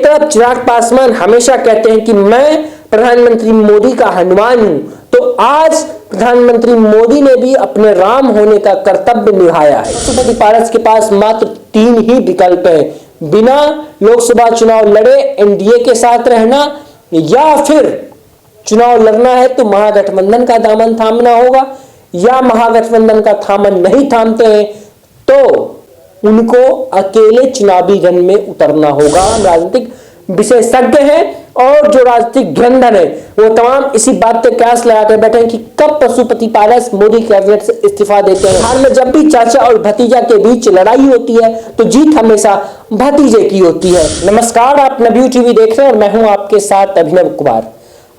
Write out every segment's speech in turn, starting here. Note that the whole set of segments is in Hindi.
तरफ चिराग पासवान हमेशा कहते हैं कि मैं प्रधानमंत्री मोदी का हनुमान हूं, तो आज प्रधानमंत्री मोदी ने भी अपने राम होने का कर्तव्य निभाया है। पशुपति पारस के पास मात्र 3 ही विकल्प है, बिना लोकसभा चुनाव लड़े एनडीए के साथ रहना, या फिर चुनाव लड़ना है तो महागठबंधन का दामन थामना होगा, या महागठबंधन का दामन नहीं थामते हैं तो उनको अकेले चुनावी रण में उतरना होगा। राजनीतिक विशेषज्ञ हैं और जो राजनीतिक धुरंधर है वो तमाम इसी बात पे कयास लगाकर बैठे हैं कि कब पशुपति पारस मोदी कैबिनेट से इस्तीफा देते हैं। हाल में जब भी चाचा और भतीजा के बीच लड़ाई होती है तो जीत हमेशा भतीजे की होती है। नमस्कार, आप नवयुग टीवी देख रहे हैं और मैं हूं आपके साथ अभिनव कुमार।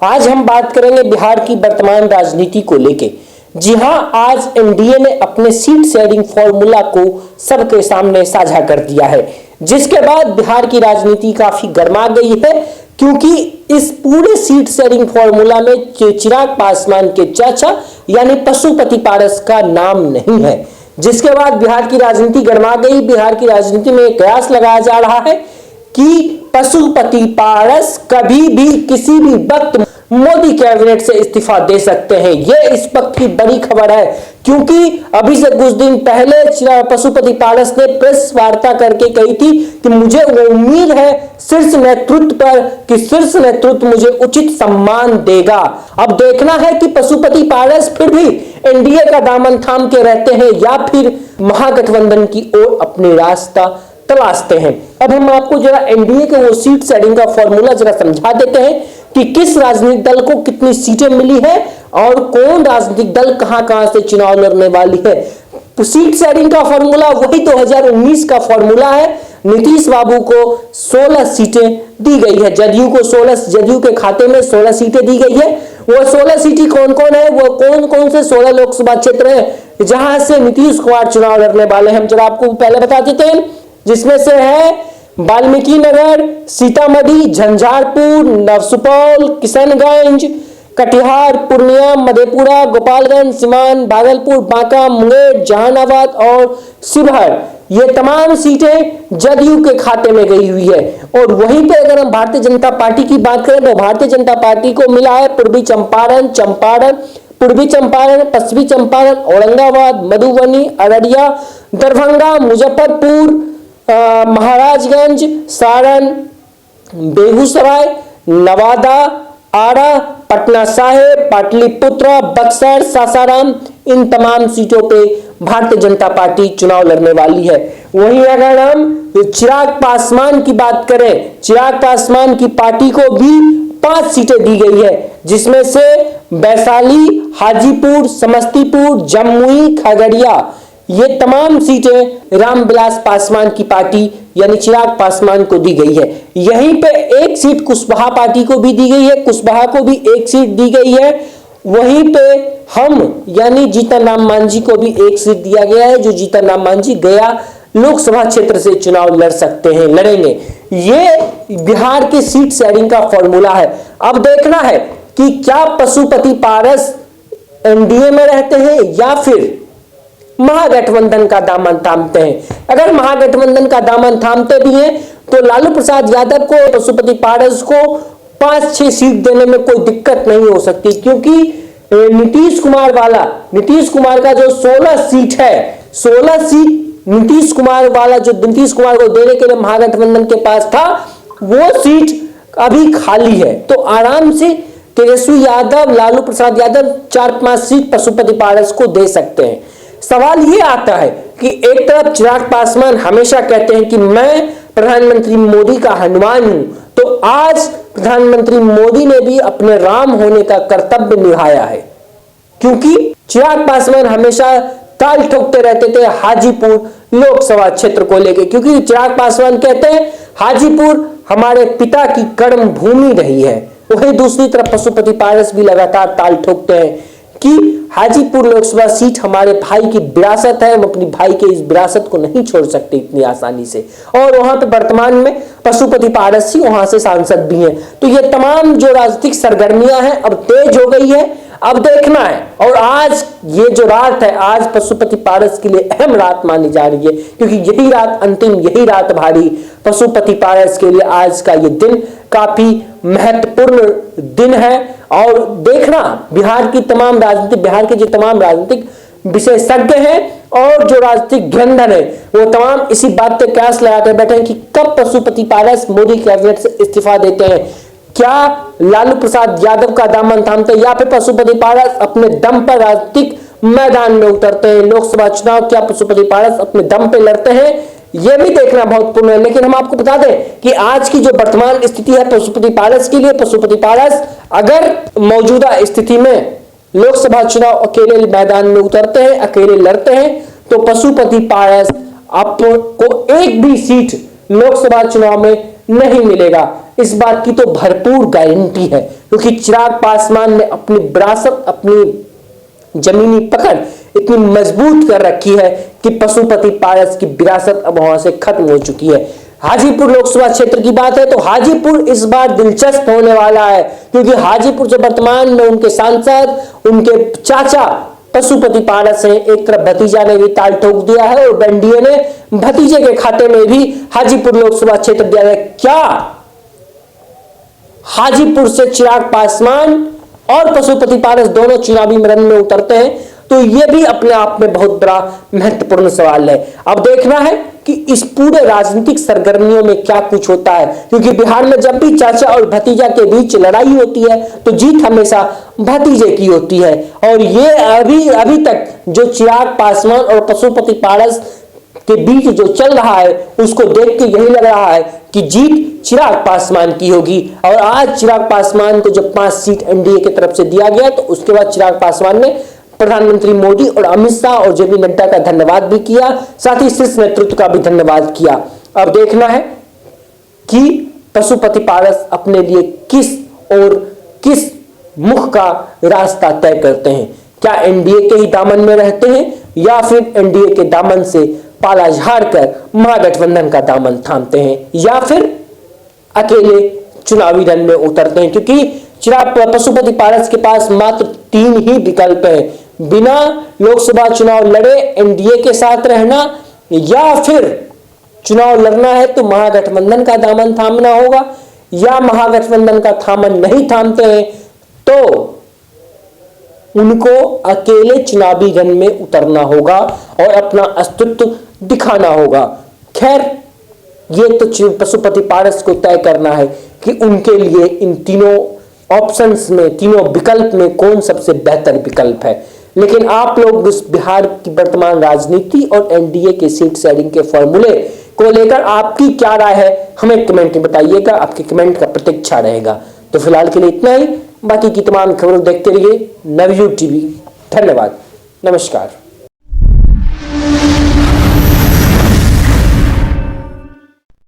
आज हम बात करेंगे बिहार की वर्तमान राजनीति को लेके। जी हां, आज एनडीए ने अपने सीट शेयरिंग फॉर्मूला को सबके सामने साझा कर दिया है, जिसके बाद बिहार की राजनीति काफी गर्मा गई है, क्योंकि इस पूरे सीट शेयरिंग फॉर्मूला में चिराग पासवान के चाचा यानी पशुपति पारस का नाम नहीं है। जिसके बाद बिहार की राजनीति गर्मा गई। बिहार की राजनीति में कयास लगाया जा रहा है कि पशुपति पारस कभी भी किसी भी वक्त मोदी कैबिनेट से इस्तीफा दे सकते हैं। यह इस वक्त की बड़ी खबर है, क्योंकि अभी से कुछ दिन पहले पशुपति पारस ने प्रेस वार्ता करके कही थी कि मुझे वो उम्मीद है शीर्ष नेतृत्व पर कि शीर्ष नेतृत्व मुझे उचित सम्मान देगा। अब देखना है कि पशुपति पारस फिर भी एनडीए का दामन थाम के रहते हैं या फिर महागठबंधन की ओर अपनी रास्ता तलाशते हैं। अब हम आपको जरा एनडीए के वो सीट शेयरिंग का फॉर्मूला जरा समझा देते हैं कि किस राजनीतिक दल को कितनी सीटें मिली है और कौन राजनीतिक दल कहां-कहां से चुनाव लड़ने वाली है। सीट शेयरिंग का फॉर्मूला वही 2019 का फॉर्मूला है। नीतीश बाबू को 16 सीटें दी गई है, जदयू को 16, जदयू के खाते में 16 सीटें दी गई है। वो 16 सीटें कौन-कौन है, वो कौन-कौन से 16 लोकसभा क्षेत्र हैं जहां से नीतीश कुमार चुनाव लड़ने वाले हैं, हम जरा आपको पहले बता देते हैं। जिसमें से है वाल्मीकि नगर, सीतामढ़ी, झंझारपुर, सुपौल, किशनगंज, कटिहार, पूर्णिया, मधेपुरा, गोपालगंज, सीवान, भागलपुर, बांका, मुंगेर, जहानाबाद और शिवहर। ये तमाम सीटें जदयू के खाते में गई हुई है। और वहीं पे अगर हम भारतीय जनता पार्टी की बात करें तो भारतीय जनता पार्टी को मिला है पूर्वी चंपारण, पूर्वी चंपारण, पश्चिमी चंपारण, औरंगाबाद, मधुबनी, अररिया, दरभंगा, मुजफ्फरपुर, महाराजगंज, सारण, बेगूसराय, नवादा, आरा, पटना साहिब, पाटलिपुत्र, बक्सर, सासाराम, इन तमाम सीटों पे भारतीय जनता पार्टी चुनाव लड़ने वाली है। वहीं अगर हम चिराग पासवान की बात करें, चिराग पासवान की पार्टी को भी 5 सीटें दी गई है, जिसमें से वैशाली, हाजीपुर, समस्तीपुर, जमुई, खगड़िया, ये तमाम सीटें रामविलास पासवान की पार्टी यानी चिराग पासवान को दी गई है। यहीं पे एक सीट कुशवाहा पार्टी को भी दी गई है, कुशवाहा को भी एक सीट दी गई है। वहीं पे हम यानी जीतन राम मांझी को भी एक सीट दिया गया है, जो जीतन राम मांझी गया लोकसभा क्षेत्र से चुनाव लड़ सकते हैं, लड़ेंगे। ये बिहार की सीट शेयरिंग का फॉर्मूला है। अब देखना है कि क्या पशुपति पारस एनडीए में रहते हैं या फिर महागठबंधन का दामन थामते हैं। अगर महागठबंधन का दामन थामते भी हैं तो लालू प्रसाद यादव को, पशुपति पारस को 5-6 सीट देने में कोई दिक्कत नहीं हो सकती, क्योंकि नीतीश कुमार का जो 16 सीट है, 16 सीट नीतीश कुमार को देने के लिए महागठबंधन के पास था, वो सीट अभी खाली है। तो आराम से तेजस्वी यादव, लालू प्रसाद यादव 4-5 सीट पशुपति पारस को दे सकते हैं। सवाल यह आता है कि एक तरफ चिराग पासवान हमेशा कहते हैं कि मैं प्रधानमंत्री मोदी का हनुमान हूं, तो आज प्रधानमंत्री मोदी ने भी अपने राम होने का कर्तव्य निभाया है, क्योंकि चिराग पासवान हमेशा ताल ठोकते रहते थे हाजीपुर लोकसभा क्षेत्र को लेकर, क्योंकि चिराग पासवान कहते हैं हाजीपुर हमारे पिता की कर्म भूमि रही है। वहीं दूसरी तरफ पशुपति पारस भी लगातार ताल ठोकते हैं कि हाजीपुर लोकसभा सीट हमारे भाई की विरासत है, हम अपनी भाई के इस विरासत को नहीं छोड़ सकते इतनी आसानी से। और वहां पे वर्तमान में पशुपति पारस ही वहां से सांसद भी हैं। तो ये तमाम जो राजनीतिक सरगर्मियां हैं अब तेज हो गई है। अब देखना है। और आज ये जो रात है, आज पशुपति पारस के लिए अहम रात मानी जा रही है, क्योंकि यही रात अंतिम, यही रात भारी पशुपति पारस के लिए। आज का ये दिन काफी महत्वपूर्ण दिन है। और देखना, बिहार के जो तमाम राजनीतिक विशेषज्ञ हैं और जो राजनीतिक धुरंधर है, वो तमाम इसी बात पे कयास लगाकर बैठे हैं कि कब पशुपति पारस मोदी कैबिनेट से इस्तीफा देते हैं। क्या लालू प्रसाद यादव का दामन थामते हैं, या फिर पशुपति पारस अपने दम पर राजनीतिक मैदान में उतरते हैं। लोकसभा चुनाव क्या पशुपति पारस अपने दम पे लड़ते हैं, यह भी देखना महत्वपूर्ण है। लेकिन हम आपको बता दें कि आज की जो वर्तमान स्थिति है पशुपति पारस के लिए, पशुपति पारस अगर मौजूदा स्थिति में लोकसभा चुनाव अकेले मैदान में उतरते हैं, अकेले लड़ते हैं, तो पशुपति पारस आपको एक भी सीट लोकसभा चुनाव में नहीं मिलेगा। इस बात की तो भरपूर गारंटी है, क्योंकि चिराग पासवान ने अपनी विरासत, अपनी जमीनी पकड़ इतनी मजबूत कर रखी है कि पशुपति पारस की विरासत अब वहां से खत्म हो चुकी है। हाजीपुर लोकसभा क्षेत्र की बात है तो हाजीपुर इस बार दिलचस्प होने वाला है, क्योंकि हाजीपुर जो वर्तमान में उनके सांसद, उनके चाचा पशुपति पारस हैं, एक तरफ भतीजा ने भी ताल ठोक दिया है और एनडीए ने भतीजे के खाते में भी हाजीपुर लोकसभा क्षेत्र दिया है। क्या हाजीपुर से चिराग पासवान और पशुपति पारस दोनों चुनावी रण में उतरते हैं, तो यह भी अपने आप में बहुत बड़ा महत्वपूर्ण सवाल है। अब देखना है कि इस पूरे राजनीतिक सरगर्मियों में क्या कुछ होता है, क्योंकि बिहार में जब भी चाचा और भतीजा के बीच लड़ाई होती है तो जीत हमेशा भतीजे की होती है। और ये अभी तक जो चिराग पासवान और पशुपति पारस के बीच जो चल रहा है, उसको देख के यही लग रहा है कि जीत चिराग पासवान की होगी। और आज चिराग पासवान को जब 5 सीट एनडीए की तरफ से दिया गया, तो उसके बाद चिराग पासवान ने प्रधानमंत्री मोदी और अमित शाह और जेपी नड्डा का धन्यवाद भी किया, साथ ही शीर्ष नेतृत्व का भी धन्यवाद किया। अब देखना है कि पशुपति पारस अपने लिए किस मुख का रास्ता तय करते हैं। क्या एनडीए के ही दामन में रहते हैं, या फिर एनडीए के दामन से पाला झाड़कर महागठबंधन का दामन थामते हैं, या फिर अकेले चुनावी रण में उतरते हैं। क्योंकि पशुपति पारस के पास मात्र 3 ही विकल्प हैं, बिना लोकसभा चुनाव लड़े एनडीए के साथ रहना, या फिर चुनाव लड़ना है तो महागठबंधन का दामन थामना होगा, या महागठबंधन का दामन नहीं थामते हैं तो उनको अकेले चुनावी रण में उतरना होगा और अपना अस्तित्व दिखाना होगा। खैर, ये तो पशुपति पारस को तय करना है कि उनके लिए इन तीनों ऑप्शंस में, तीनों विकल्प में कौन सबसे बेहतर विकल्प है। लेकिन आप लोग इस बिहार की वर्तमान राजनीति और एनडीए के सीट शेयरिंग के फॉर्मूले को लेकर आपकी क्या राय है, हमें कमेंट में बताइएगा। आपके कमेंट का प्रतीक्षा रहेगा। तो फिलहाल के लिए इतना ही। बाकी की तमाम खबरों देखते रहिए नवयुग टीवी। धन्यवाद, नमस्कार।